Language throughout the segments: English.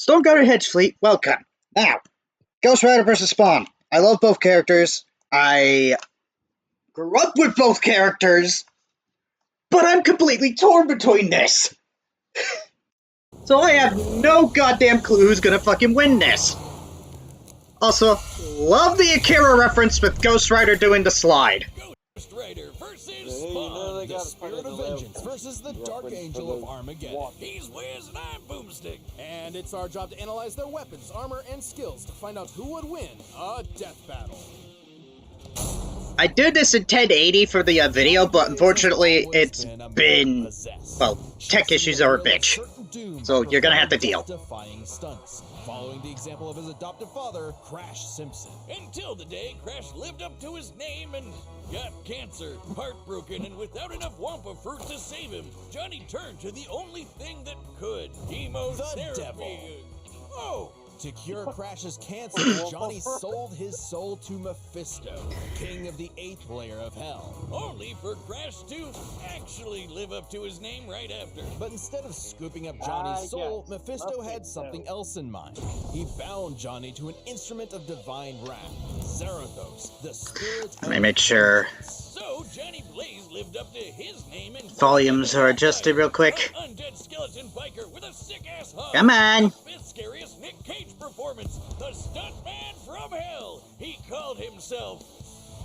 Stormguard Hedge Fleet, welcome. Now, Ghost Rider vs. Spawn. I love both characters. I grew up with both characters, but I'm completely torn between this. So I have no goddamn clue who's gonna fucking win this. Also, love the Akira reference with Ghost Rider doing the slide. Ghost Rider versus Spawn, the Spirit of Vengeance versus the Dark Angel of Armageddon. He's Wiz and I'm Boomstick. And it's our job to analyze their weapons, armor, and skills to find out who would win a death battle. I did this in 1080 for the video, but unfortunately it's been, well, tech issues are a bitch. So you're gonna have to deal. Defying stunts, following the example of his adoptive father, Crash Simpson. Until the day Crash lived up to his name and got cancer, heartbroken, and without enough Wampa fruit to save him, Johnny turned to the only thing that could: chemotherapy. The devil. Oh! To cure Crash's cancer, Johnny sold his soul to Mephisto, king of the 8th layer of hell. Only for Crash to actually live up to his name right after. But instead of scooping up Johnny's soul, Mephisto had something else in mind. He bound Johnny to an instrument of divine wrath, Zarathos, the spirit. Let me make sure So Johnny Blaze lived up to his name and volumes are adjusted real quick. Undead skeleton biker with a sick-ass hug. Come on! The fifth scariest Nick Cage performance, the stuntman from hell. He called himself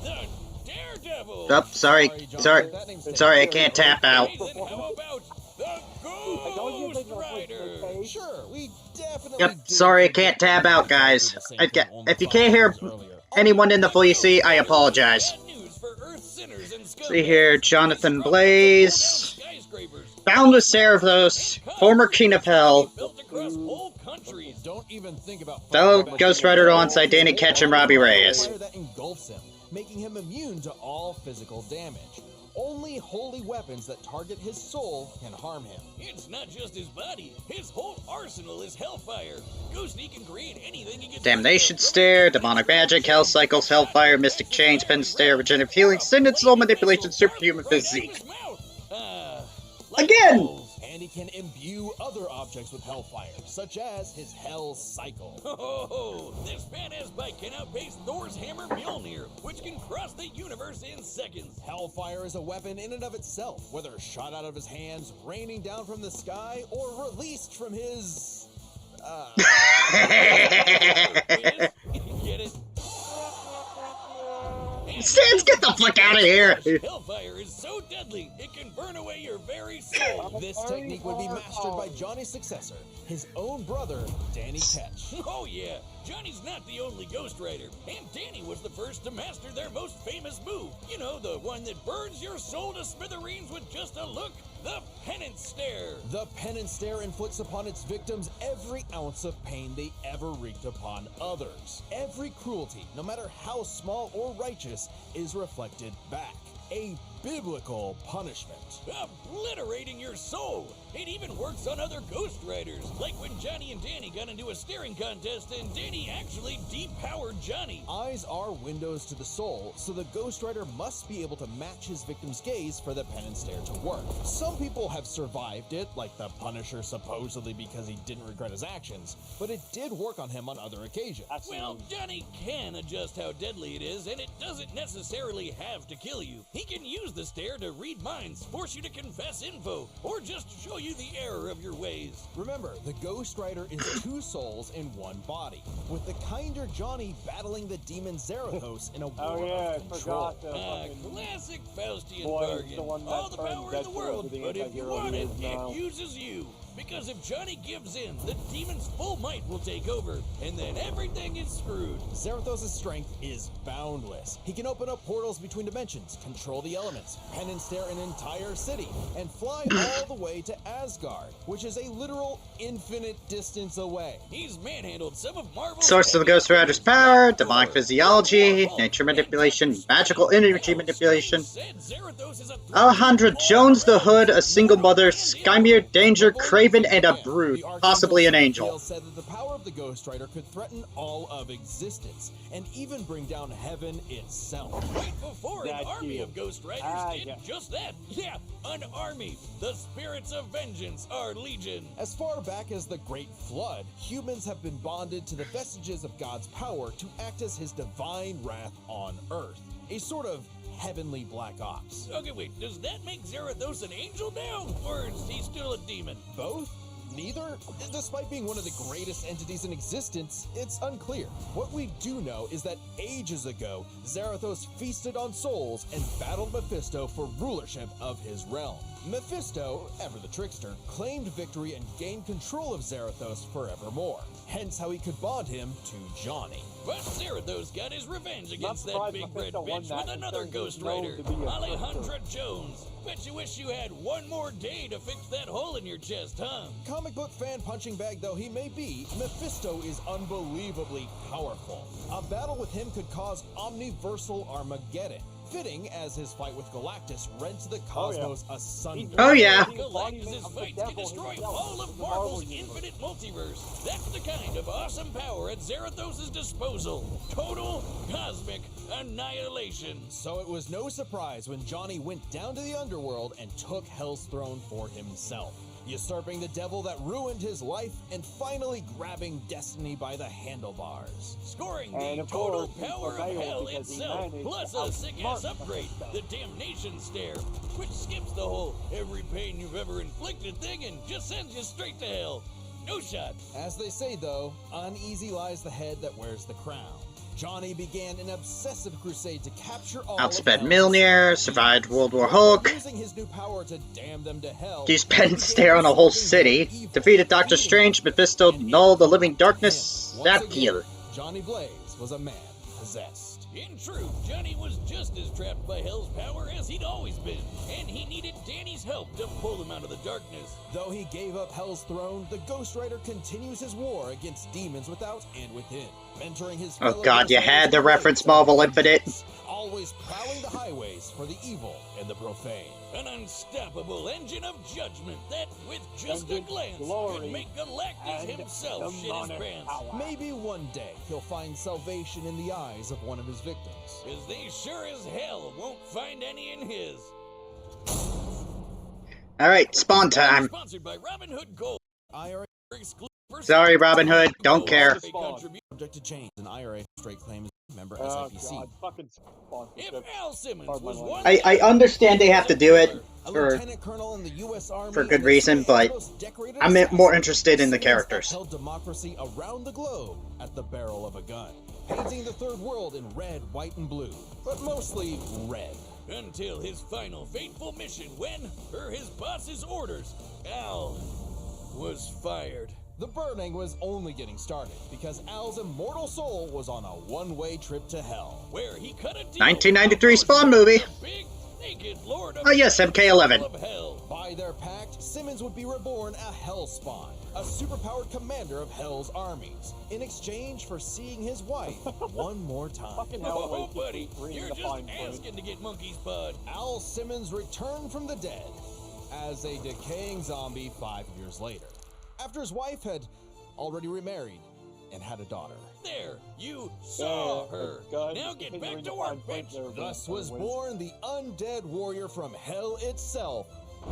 the Daredevil. Oh, sorry, I can't tap out. Then how about the Ghost Rider? Sure, we definitely. Yep, sorry, I can't tab out, guys. If you can't hear anyone in the VC, I apologize. See here, Jonathan Blaze, Boundless Zarathos, former King of Hell, fellow Ghost Rider alongside Danny Ketch and Robbie Reyes. That engulfs him, making him immune to all physical damage. Only holy weapons that target his soul can harm him. It's not just his body, his whole arsenal is hellfire. Ghosty can create anything he gets. Damnation Stare, Demonic Magic, Hell Cycles, Hellfire, Mystic Chains, Pen Stare, Regenerative Healing, Ascended Soul Manipulation, Superhuman Physique. Again! And he can imbue other objects with hellfire, such as his Hell Cycle. Oh, this badass bike can outpace Thor's hammer Mjolnir, which can cross the universe in seconds. Hellfire is a weapon in and of itself, whether shot out of his hands, raining down from the sky, or released from his... Get it? Sans, get the fuck out of here! Hellfire is so deadly, it can burn away your very soul. This technique would be mastered by Johnny's successor, his own brother, Danny Ketch. Oh yeah, Johnny's not the only Ghost Rider, and Danny was the first to master their most famous move. You know, the one that burns your soul to smithereens with just a look? The Penance Stare. The Penance Stare inflicts upon its victims every ounce of pain they ever wreaked upon others. Every cruelty, no matter how small or righteous, is reflected back. A biblical punishment. Obliterating your soul. It even works on other Ghost Riders, like when Johnny and Danny got into a staring contest and Danny actually depowered Johnny. Eyes are windows to the soul, so the Ghost Rider must be able to match his victim's gaze for the Penance Stare to work. Some people have survived it, like the Punisher supposedly because he didn't regret his actions, but it did work on him on other occasions. Well, Johnny can adjust how deadly it is, and it doesn't necessarily have to kill you. He can use the stare to read minds, force you to confess info, or just show you the error of your ways. Remember, the Ghost Rider is two souls in one body, with the kinder Johnny battling the demon Zarathos in a war of control. Classic Faustian bargain. All the power in the world, but if you want it, it uses you. Because if Johnny gives in, the demon's full might will take over, and then everything is screwed. Zarathos' strength is boundless. He can open up portals between dimensions, control the elements, penance stare an entire city, and fly all the way to Asgard, which is a literal infinite distance away. He's manhandled some of Marvel's... Source of the Ghost Rider's power, demonic physiology, nature manipulation, magical energy manipulation. Alejandra Jones the Hood, a single mother, Skymere, Danger, Crazy raven and a Yeah, brute, the possibly an Archangel angel. Gabriel said that the power of the Ghost Rider could threaten all of existence and even bring down heaven itself. Right before an army of Ghost Riders did just that. Yeah, an army. The spirits of vengeance are legion. As far back as the Great Flood, humans have been bonded to the vestiges of God's power to act as his divine wrath on Earth. A sort of heavenly black ops. Okay, wait, does that make Zarathos an angel now? Or is he still a demon? Both? Neither? Despite being one of the greatest entities in existence, it's unclear. What we do know is that ages ago, Zarathos feasted on souls and battled Mephisto for rulership of his realm. Mephisto, ever the trickster, claimed victory and gained control of Zarathos forevermore. Hence how he could bond him to Johnny. But Zarathos got his revenge against that big red bitch with another Ghost Rider, Alejandra Jones. Bet you wish you had one more day to fix that hole in your chest, huh? Comic book fan punching bag though he may be, Mephisto is unbelievably powerful. A battle with him could cause omniversal Armageddon. Fitting as his fight with Galactus rents the cosmos asunder. Oh yeah. Galactus' fights can destroy all of Marvel's infinite multiverse. That's the kind of awesome power at Zarathos' disposal. Total cosmic annihilation. So it was no surprise when Johnny went down to the underworld and took Hell's throne for himself, usurping the devil that ruined his life and finally grabbing destiny by the handlebars. Scoring the total power of hell itself, plus a sick-ass upgrade, the damnation stare, which skips the whole every pain you've ever inflicted thing and just sends you straight to hell. No shot. As they say though, uneasy lies the head that wears the crown. Johnny began an obsessive crusade to capture all Outspent Mjolnir, survived World War Hulk, using his new power to damn them to hell. used Pen Stare on a whole city, defeated Doctor Strange, Mephisto, Null, the Living Darkness, Zapkiel. Johnny Blaze was a man possessed. In truth, Johnny was just as trapped by Hell's power as he'd always been, and he needed Danny's help to pull him out of the darkness. Though he gave up Hell's throne, the Ghost Rider continues his war against demons without and within, mentoring his Oh god, you had to reference Marvel Infinite. Always prowling the highways for the evil and the profane. An unstoppable engine of judgment that, with just a glance, could make Galactus himself shit his pants. Maybe one day he'll find salvation in the eyes of one of his victims, as they sure as hell won't find any in his. Alright, Spawn time. Sponsored by Robin Hood Gold. IRA exclusive. Sorry, Robin Hood, don't care. Subject to change. An IRA straight claim is member SIPC. If Al Simmons was one I understand they have to do it for lieutenant colonel in the US Army good reason, but I'm more interested in the characters. Held democracy around the globe at the barrel of a gun, painting the third world in red, white, and blue, but mostly red. Until his final fateful mission when, per his boss's orders, Al was fired. The burning was only getting started because Al's immortal soul was on a one-way trip to hell, where he cut a deal 1993 Spawn movie. big naked Lord of Oh yes, MK11. of Hell. By their pact, Simmons would be reborn a Hellspawn, a superpowered commander of Hell's armies, in exchange for seeing his wife one more time. Oh, buddy, you're just asking to get monkey's bud. Al Simmons returned from the dead as a decaying zombie 5 years later, after his wife had already remarried and had a daughter. There, you saw her. Now get back to work, bitch. Thus was born the undead warrior from hell itself,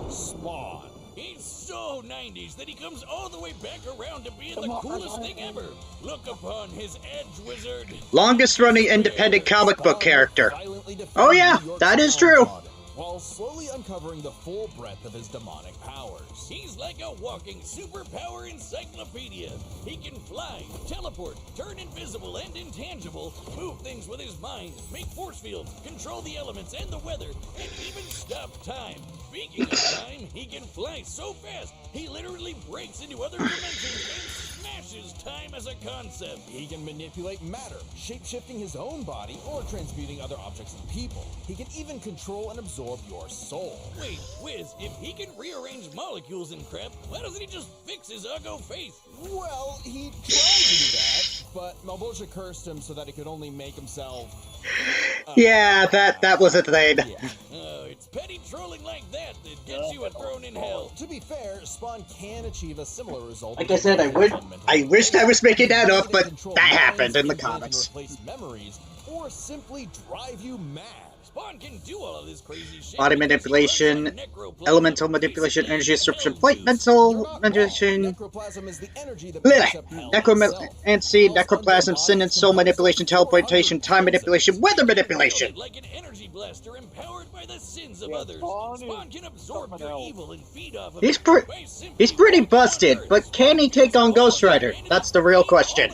Spawn. He's so 90s that he comes all the way back around to being the coolest thing ever. Look upon his edge wizard. Longest running independent comic book character. Oh yeah, that is true. While slowly uncovering the full breadth of his demonic powers. He's like a walking superpower encyclopedia. He can fly, teleport, turn invisible and intangible, move things with his mind, make force fields, control the elements and the weather, and even stop time. Speaking of time, he can fly so fast, he literally breaks into other dimensions and smashes time as a concept. He can manipulate matter, shape-shifting his own body or transmuting other objects and people. He can even control and absorb your soul. Wait, Wiz, if he can rearrange molecules and crap, why doesn't he just fix his uggo face? Well, he tried to do that, but Malboja cursed him so that he could only make himself Yeah, that was a thing. It's petty trolling like that that gets you thrown in hell. To be fair, Spawn can achieve a similar result. Like I said, I wished I was making that up, but that happened in the comics. Replace memories, or simply drive you mad. Spawn can do all of this crazy shit. Body manipulation, elemental manipulation, energy absorption, plate mental manipulation, Necroplasm is the energy that necroplasm, sin and soul manipulation, teleportation, time manipulation, weather manipulation. Like an energy blaster empowered by the sins of others. Spawn can absorb your evil and feed off of He's pretty busted, but can he take on Ghost Rider? That's the real question.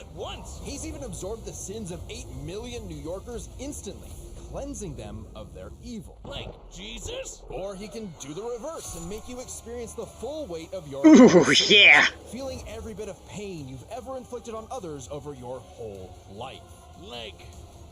He's even absorbed the sins of 8 million New Yorkers instantly, cleansing them of their evil. Like Jesus? Or he can do the reverse and make you experience the full weight of your sins, yeah. Feeling every bit of pain you've ever inflicted on others over your whole life. Like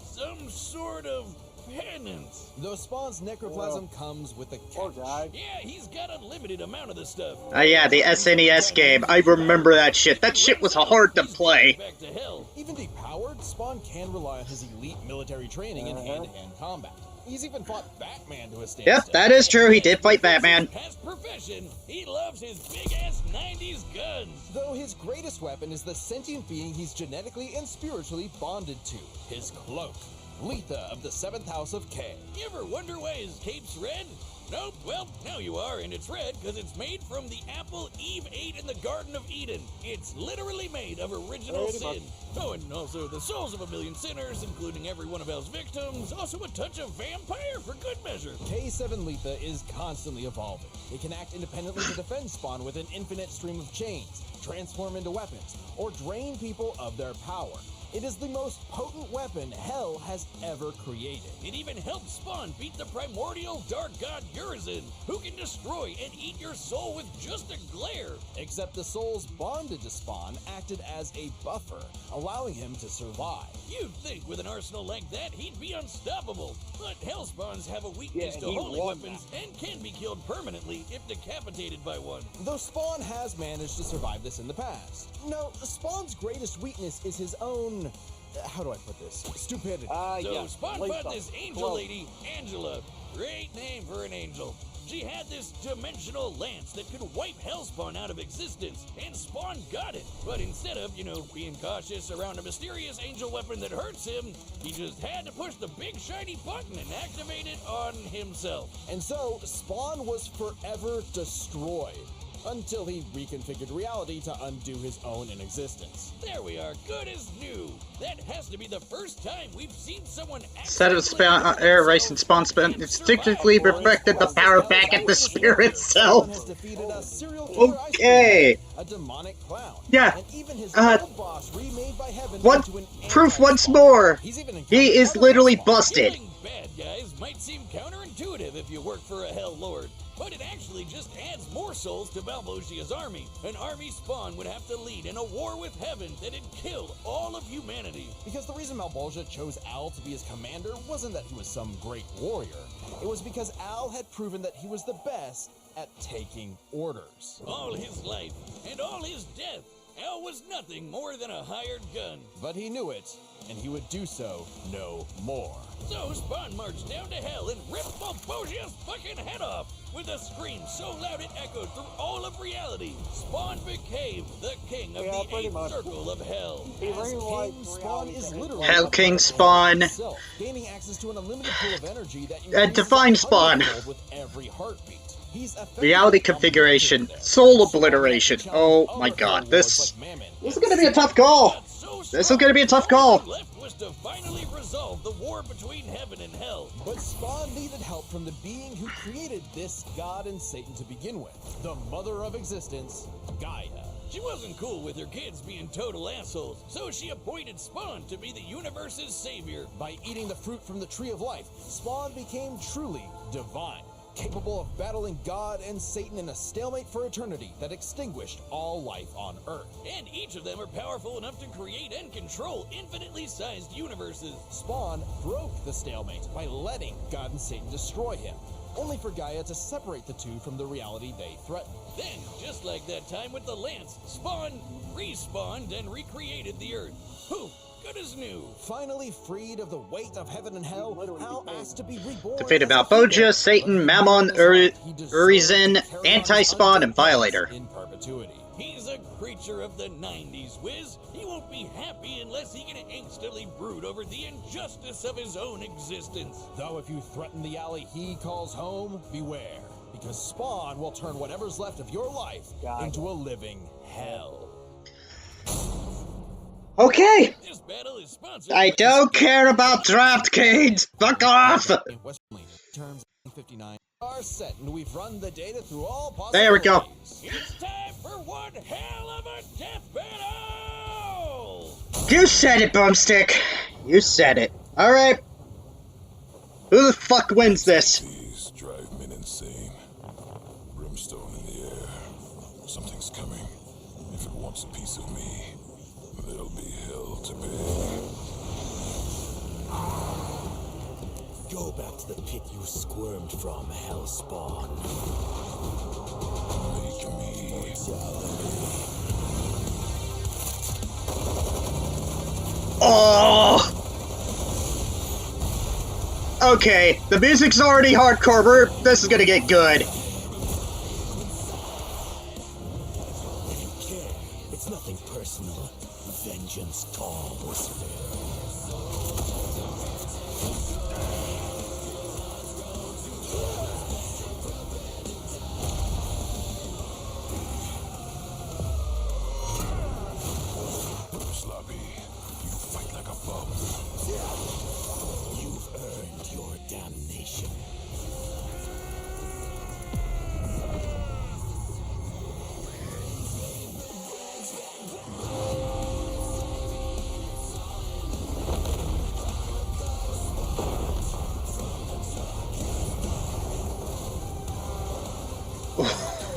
some sort of penance. Though Spawn's necroplasm comes with a catch. Yeah, he's got unlimited amount of the stuff. Yeah, the SNES game. I remember that shit. That shit was hard to play. Back to hell. Even depowered, Spawn can rely on his elite military training in hand-to-hand combat. He's even fought Batman to a standstill. Yep, that is true. He did fight Batman. Past profession, he loves his big-ass 90s guns. Though his greatest weapon is the sentient being he's genetically and spiritually bonded to, his cloak. Letha of the 7th House of K. You ever wonder why his cape's red? Nope, well, now you are, and it's red because it's made from the apple Eve ate in the Garden of Eden. It's literally made of original sin. Oh, and also the souls of a million sinners, including every one of hell's victims. Also a touch of vampire for good measure. K7 Letha is constantly evolving. It can act independently to defend Spawn with an infinite stream of chains, transform into weapons, or drain people of their power. It is the most potent weapon Hell has ever created. It even helped Spawn beat the primordial dark god Urizen, who can destroy and eat your soul with just a glare. Except the souls bonded to Spawn acted as a buffer, allowing him to survive. You'd think with an arsenal like that, he'd be unstoppable. But Hell Spawns have a weakness to holy weapons and can be killed permanently if decapitated by one. Though Spawn has managed to survive this in the past. No, Spawn's greatest weakness is his own... how do I put this? Stupidity. Spawn fought this angel lady, Angela. Great name for an angel. She had this dimensional lance that could wipe Hellspawn out of existence, and Spawn got it. But instead of, being cautious around a mysterious angel weapon that hurts him, he just had to push the big shiny button and activate it on himself. And so, Spawn was forever destroyed. Until he reconfigured reality to undo his own inexistence. There we are, good as new. That has to be the first time we've seen someone Instead of air race and Spawn instinctively perfected the power back at the spirit self. Okay. A demonic clown. Yeah. And even his old boss remade by heaven into an proof once more. He is literally busted. Killing bad guys might seem counterintuitive if you work for a Hell Lord. But it actually just adds more souls to Malvosia's army. An army Spawn would have to lead in a war with heaven that'd kill all of humanity. Because the reason Malvosia chose Al to be his commander wasn't that he was some great warrior. It was because Al had proven that he was the best at taking orders. All his life and all his death, Al was nothing more than a hired gun. But he knew it, and he would do so no more. So Spawn marched down to hell and ripped Malvosia's fucking head off. With a scream so loud it echoed through all of reality, Spawn became the king of the 8th circle of hell. As King, Spawn is literally Hell King Spawn. Gaining access to an unlimited pool of energy that you Divine Spawn. With every heartbeat. Reality configuration, soul obliteration. Oh my god, this is gonna be a tough call. This is gonna be a tough call. To finally resolve the war between heaven and hell. But Spawn needed help from the being who created this god and Satan to begin with. The mother of existence, Gaia. She wasn't cool with her kids being total assholes, so she appointed Spawn to be the universe's savior. By eating the fruit from the tree of life, Spawn became truly divine, capable of battling God and Satan in a stalemate for eternity that extinguished all life on Earth. And each of them are powerful enough to create and control infinitely sized universes. Spawn broke the stalemate by letting God and Satan destroy him, only for Gaia to separate the two from the reality they threatened. Then, just like that time with the Lance, Spawn respawned and recreated the Earth. Poof! good as new. Finally freed of the weight of heaven and hell, Al asked to be reborn. Defeated as a Malboja, hero, Satan, but he Mammon, knew in his heart he deserved Urizen, to carry on his Anti-Spawn, undead and Violator. past in perpetuity. He's a creature of the 90s, Wiz. He won't be happy unless he can instantly brood over the injustice of his own existence. Though if you threaten the alley he calls home, beware. Because Spawn will turn whatever's left of your life into a living hell. Okay! This battle is sponsored I by don't care about DraftKings! Fuck off! Terms 59 are set, and we've run the data through all possibilities. There we go. It's time for one hell of a death battle! You said it, Boomstick. You said it. Alright. Who the fuck wins this? These drive men insane. Brimstone in the air. Something's coming. If it wants a piece of me, there'll be hell to pay. Go back to the pit you squirmed from, Hellspawn. Make me. Oh! Okay, the music's already hardcore. This is gonna get good. Care. It's nothing personal. Vengeance calls. Sloppy, you fight like a bum. You've earned your damnation.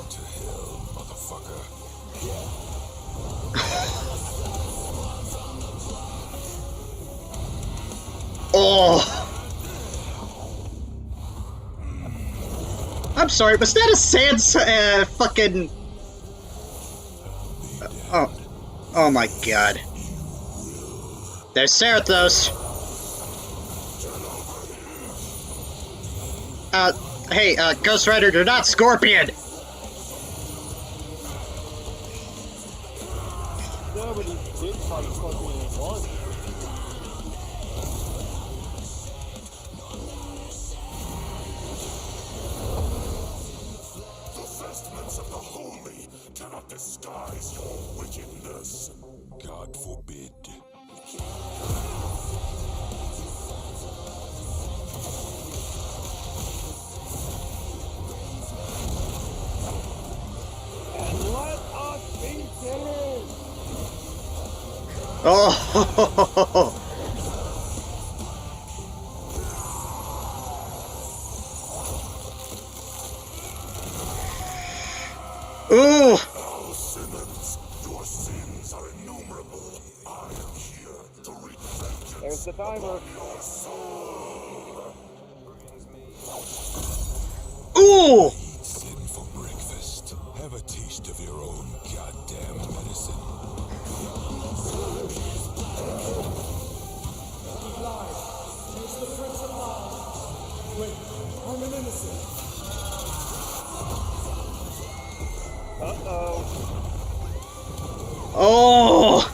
To hell, motherfucker. Oh! I'm sorry, was that a sand fucking... Oh my god. There's Sarathos. Hey, Ghost Rider, you're not Scorpion! Yeah, but he did fight Scorpion once. The vestments of the holy cannot disguise your wickedness. God forbid. And let us be killers! Oh! Ooh! Al Simmons, your sins are innumerable. I am here to wreak vengeance There's the timer. on your soul. Ooh! Eat sin for breakfast. Have a taste of your own goddamn medicine. Uh-oh. Oh!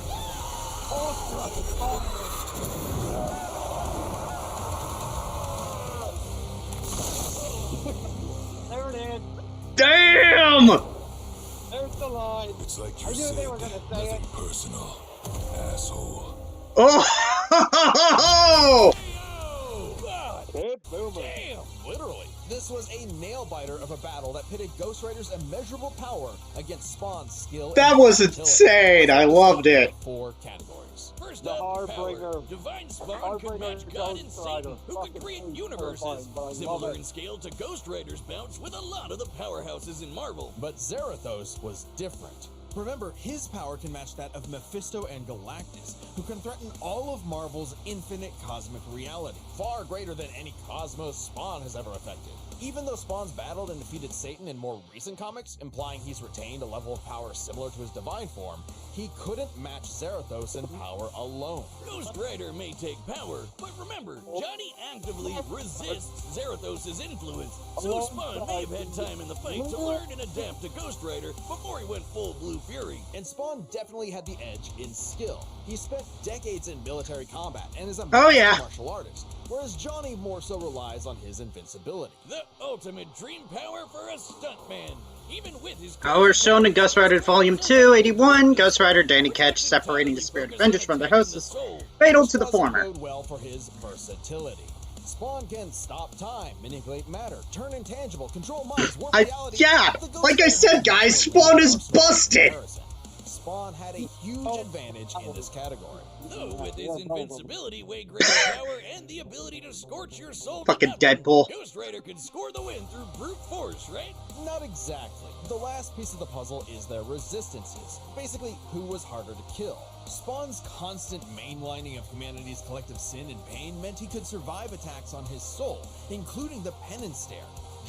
There it is. Damn! There's the line. It's like you I knew said, they were gonna say it. nothing personal, asshole. Oh! Oh, God. Good boomer. Damn, literally. This was a nail-biter of a battle that pitted Ghost Rider's immeasurable power against Spawn's skill. That and was versatility. insane. I loved it. 4 categories. First The up, Harbinger. power. Divine Spawn could Harbinger match is God Ghost and Rider. Satan, who could Fucking create terrifying, universes. but I love Similar it. in scale to Ghost Rider's bounce with a lot of the powerhouses in Marvel. But Zarathos was different. Remember, his power can match that of Mephisto and Galactus, who can threaten all of Marvel's infinite cosmic reality, far greater than any cosmos Spawn has ever affected. Even though Spawn's battled and defeated Satan in more recent comics, implying he's retained a level of power similar to his divine form, he couldn't match Zarathos in power alone. Ghost Rider may take power, but remember, Johnny actively resists Zarathos' influence, so Spawn may have had time in the fight to learn and adapt to Ghost Rider before he went full Blue Fury. And Spawn definitely had the edge in skill. He spent decades in military combat and is a martial artist, whereas Johnny more so relies on his invincibility. The ultimate dream power for a stuntman. Even with his Powers shown in Ghost Rider Volume 2, 81, Ghost Rider Danny Ketch separating the Spirit Avengers from their hosts is fatal to the former. Doesn't bode well for his versatility. Spawn can stop time, manipulate matter, turn intangible, control minds, warp reality. Yeah, like I said, guys, Spawn is busted. Spawn had a huge advantage in this category. Though with his invincibility, way greater power, and the ability to scorch your soul to Fucking nothing, Deadpool. Ghost Rider could score the win through brute force, right? Not exactly. The last piece of the puzzle is their resistances. Basically, who was harder to kill. Spawn's constant mainlining of humanity's collective sin and pain meant he could survive attacks on his soul, including the penance stare,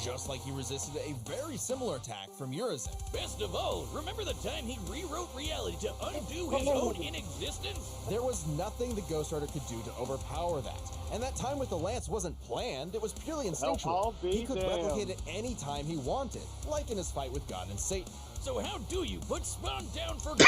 just like he resisted a very similar attack from Urizen. Best of all, remember the time he rewrote reality to undo his own inexistence? There was nothing the Ghost Rider could do to overpower that. And that time with the Lance wasn't planned, it was purely instinctual. He could replicate it any time he wanted, like in his fight with God and Satan. So how do you put Spawn down for good?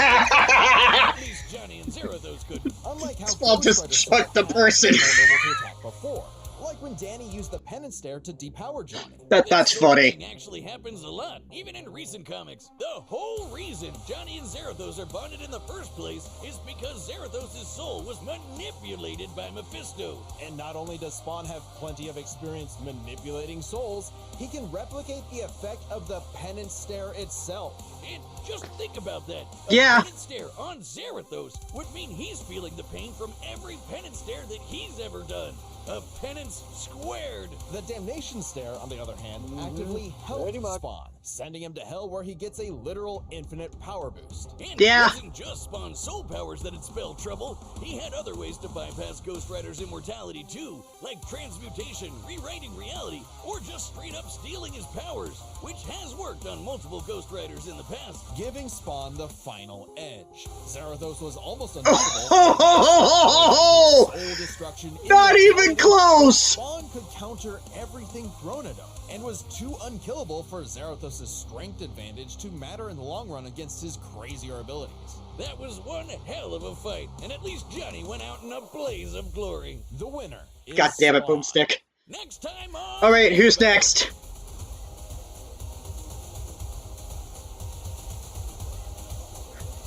At least Johnny and Zarathos couldn't. Unlike how Spawn Ghost just Rider chucked the had person. been vulnerable to attack before, like when Danny used the penance stare to depower Johnny. That's This sort of funny. thing actually happens a lot, even in recent comics. The whole reason Johnny and Zarathos are bonded in the first place is because Zarathos' soul was manipulated by Mephisto. And not only does Spawn have plenty of experience manipulating souls, he can replicate the effect of the penance stare itself. And just think about that. Yeah. A penance stare on Zarathos would mean he's feeling the pain from every penance stare that he's ever done. A penance squared. The damnation stare, on the other hand, actively helped Spawn, sending him to hell where he gets a literal infinite power boost. And Yeah. it wasn't just Spawn's soul powers that had spelled trouble. He had other ways to bypass Ghost Rider's immortality too, like transmutation, rewriting reality, or just straight up stealing his powers, which has worked on multiple Ghost Riders in the past. Giving Spawn the final edge. Zarathos was almost Oh, unbeatable. ho, ho, ho, ho, ho. Soul destruction, Not even immortality. close. Spawn could counter everything thrown at him, and was too unkillable for Zarathos' strength advantage to matter in the long run against his crazier abilities. That was one hell of a fight, and at least Johnny went out in a blaze of glory. The winner is God damn it, Spawn. Boomstick. Next time on... Alright, who's next?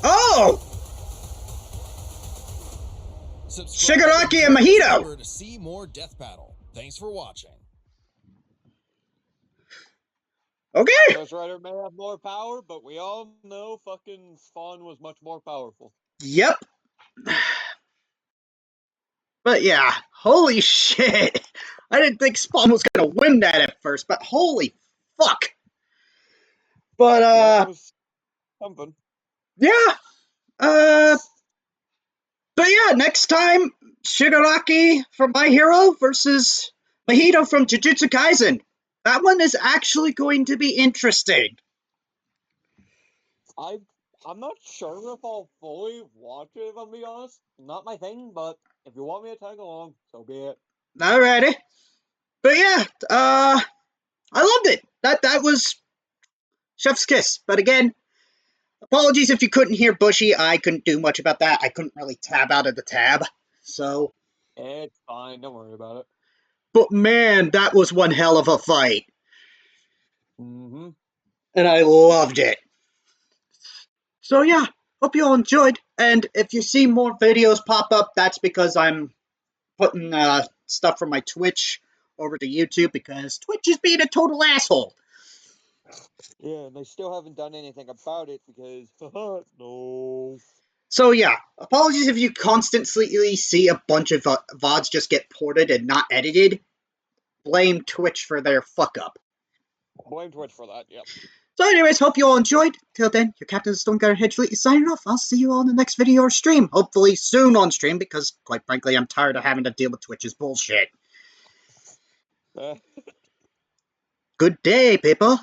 Oh! Subscribe Shigaraki and Mahito. to see more Death Battle. Thanks for watching. Okay. Ghost Rider may have more power, but we all know fucking Spawn was much more powerful. Yep. But yeah, holy shit. I didn't think Spawn was gonna win that at first, but holy fuck. But That was something. yeah. But yeah, next time Shigaraki from My Hero versus Mahito from Jujutsu Kaisen. That one is actually going to be interesting. I'm not sure if I'll fully watch it, if I'm being honest. Not my thing, but if you want me to tag along, so be it. Alrighty. But yeah, I loved it. That was Chef's Kiss. But again, apologies if you couldn't hear Bushy. I couldn't do much about that. I couldn't really tab out of the tab. So, It's fine, don't worry about it. but man, that was one hell of a fight. Mm-hmm. And I loved it. So yeah, hope you all enjoyed. And if you see more videos pop up, that's because I'm putting stuff from my Twitch over to YouTube because Twitch is being a total asshole. Yeah, and they still haven't done anything about it because, no. So yeah, apologies if you constantly see a bunch of VODs just get ported and not edited. Blame Twitch for their fuck up. Blame Twitch for that, yep. So anyways, hope you all enjoyed. Till then, your Captain Stonegutter Hedgewolf is signing off. I'll see you all in the next video or stream. Hopefully soon on stream, because quite frankly, I'm tired of having to deal with Twitch's bullshit. Good day, people.